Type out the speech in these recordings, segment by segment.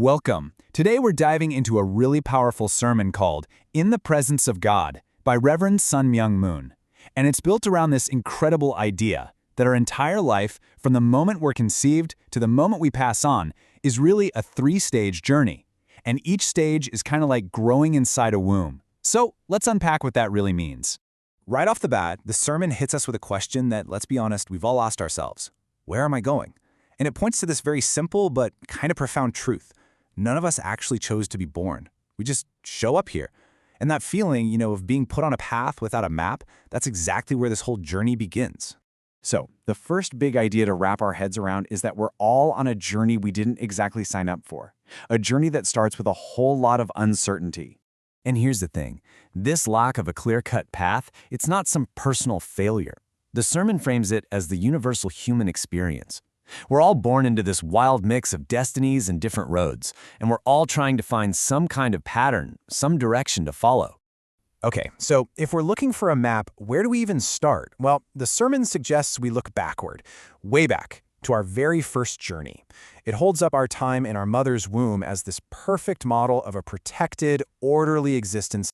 Welcome. Today we're diving into a really powerful sermon called In the Presence of God by Reverend Sun Myung Moon. And it's built around this incredible idea that our entire life, from the moment we're conceived to the moment we pass on, is really a three-stage journey. And each stage is kind of like growing inside a womb. So let's unpack what that really means. Right off the bat, the sermon hits us with a question that, let's be honest, we've all asked ourselves. Where am I going? And it points to this very simple but kind of profound truth. None of us actually chose to be born. We just show up here. And that feeling, of being put on a path without a map, that's exactly where this whole journey begins. So, the first big idea to wrap our heads around is that we're all on a journey we didn't exactly sign up for. A journey that starts with a whole lot of uncertainty. And here's the thing. This lack of a clear-cut path, it's not some personal failure. The sermon frames it as the universal human experience. We're all born into this wild mix of destinies and different roads, and we're all trying to find some kind of pattern, some direction to follow. Okay, so if we're looking for a map, where do we even start? Well, the sermon suggests we look backward, way back, to our very first journey. It holds up our time in our mother's womb as this perfect model of a protected, orderly existence.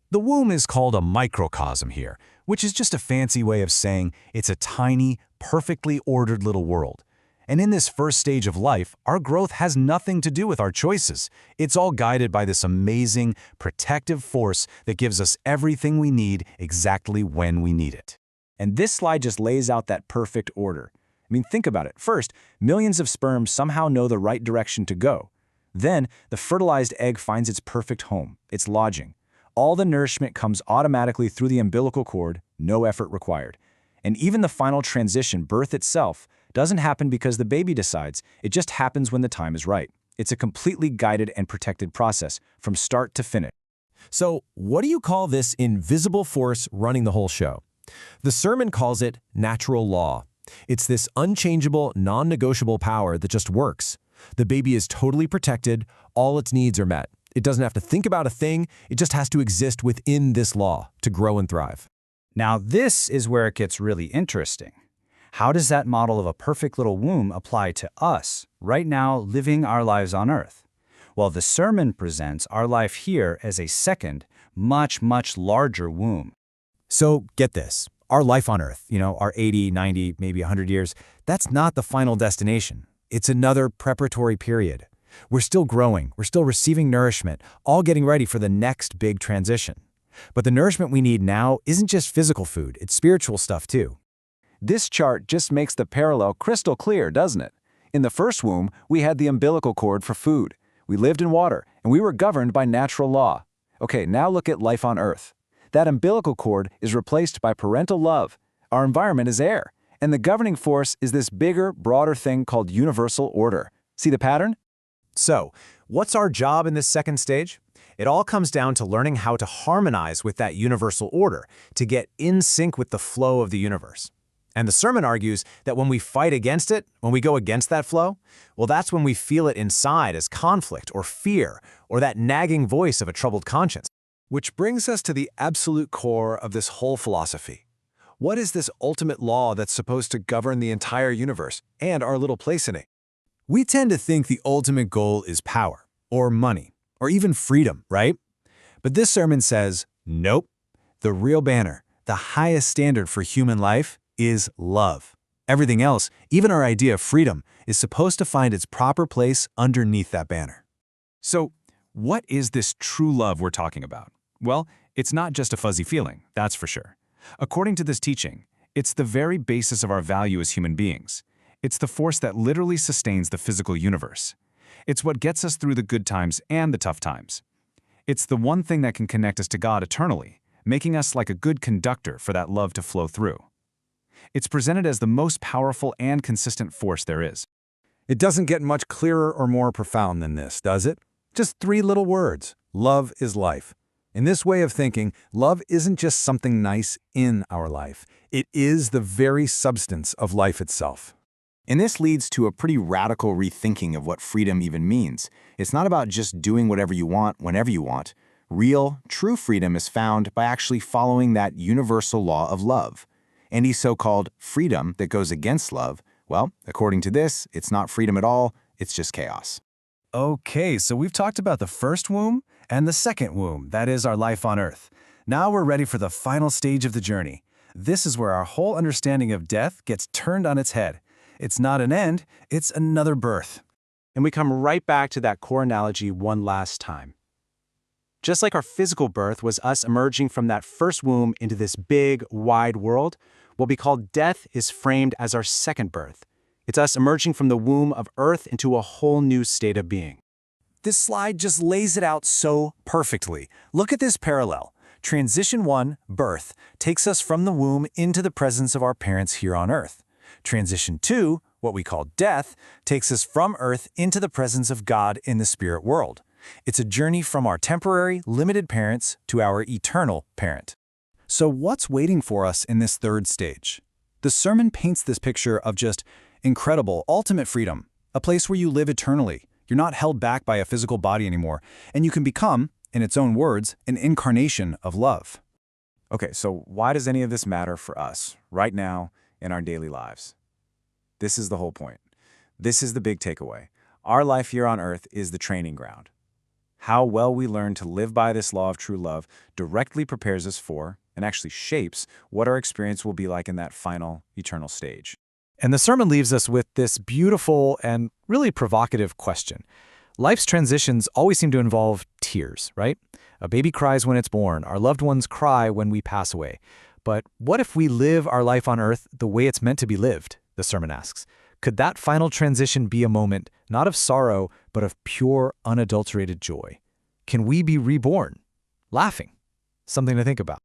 The womb is called a microcosm here, which is just a fancy way of saying it's a tiny, perfectly ordered little world. And in this first stage of life, our growth has nothing to do with our choices. It's all guided by this amazing, protective force that gives us everything we need exactly when we need it. And this slide just lays out that perfect order. Think about it. First, millions of sperm somehow know the right direction to go. Then, the fertilized egg finds its perfect home, its lodging. All the nourishment comes automatically through the umbilical cord, no effort required. And even the final transition, birth itself, doesn't happen because the baby decides. It just happens when the time is right. It's a completely guided and protected process, from start to finish. So, what do you call this invisible force running the whole show? The sermon calls it natural law. It's this unchangeable, non-negotiable power that just works. The baby is totally protected, all its needs are met. It doesn't have to think about a thing, it just has to exist within this law to grow and thrive. Now this is where it gets really interesting. How does that model of a perfect little womb apply to us, right now living our lives on Earth? Well, the sermon presents our life here as a second, much larger womb. So get this, our life on Earth, our 80, 90, maybe 100 years, that's not the final destination. It's another preparatory period. We're still growing, we're still receiving nourishment, all getting ready for the next big transition. But the nourishment we need now isn't just physical food, it's spiritual stuff too. This chart just makes the parallel crystal clear, doesn't it? In the first womb, we had the umbilical cord for food. We lived in water, and we were governed by natural law. Okay, now look at life on Earth. That umbilical cord is replaced by parental love. Our environment is air, and the governing force is this bigger, broader thing called universal order. See the pattern? So, what's our job in this second stage? It all comes down to learning how to harmonize with that universal order, to get in sync with the flow of the universe. And the sermon argues that when we fight against it, when we go against that flow, well, that's when we feel it inside as conflict or fear or that nagging voice of a troubled conscience. Which brings us to the absolute core of this whole philosophy. What is this ultimate law that's supposed to govern the entire universe and our little place in it? We tend to think the ultimate goal is power, or money, or even freedom, right? But this sermon says, nope. The real banner, the highest standard for human life, is love. Everything else, even our idea of freedom, is supposed to find its proper place underneath that banner. So, what is this true love we're talking about? Well, it's not just a fuzzy feeling, that's for sure. According to this teaching, it's the very basis of our value as human beings. It's the force that literally sustains the physical universe. It's what gets us through the good times and the tough times. It's the one thing that can connect us to God eternally, making us like a good conductor for that love to flow through. It's presented as the most powerful and consistent force there is. It doesn't get much clearer or more profound than this, does it? Just 3 little words. Love is life. In this way of thinking, love isn't just something nice in our life. It is the very substance of life itself. And this leads to a pretty radical rethinking of what freedom even means. It's not about just doing whatever you want whenever you want. Real, true freedom is found by actually following that universal law of love. Any so-called freedom that goes against love, well, according to this, it's not freedom at all, it's just chaos. Okay, so we've talked about the first womb and the second womb, that is our life on Earth. Now we're ready for the final stage of the journey. This is where our whole understanding of death gets turned on its head. It's not an end, it's another birth. And we come right back to that core analogy one last time. Just like our physical birth was us emerging from that first womb into this big, wide world, what we call death is framed as our second birth. It's us emerging from the womb of Earth into a whole new state of being. This slide just lays it out so perfectly. Look at this parallel. Transition 1, birth, takes us from the womb into the presence of our parents here on Earth. Transition 2, what we call death, takes us from Earth into the presence of God in the spirit world. It's a journey from our temporary, limited parents to our eternal parent. So what's waiting for us in this third stage? The sermon paints this picture of just incredible, ultimate freedom, a place where you live eternally. You're not held back by a physical body anymore, and you can become, in its own words, an incarnation of love. Okay, so why does any of this matter for us, right now, in our daily lives? This is the whole point. This is the big takeaway. Our life here on Earth is the training ground. How well we learn to live by this law of true love directly prepares us for, and actually shapes, what our experience will be like in that final, eternal stage. And the sermon leaves us with this beautiful and really provocative question. Life's transitions always seem to involve tears, right? A baby cries when it's born. Our loved ones cry when we pass away. But what if we live our life on Earth the way it's meant to be lived, the sermon asks? Could that final transition be a moment, not of sorrow, but of pure, unadulterated joy? Can we be reborn? Laughing? Something to think about.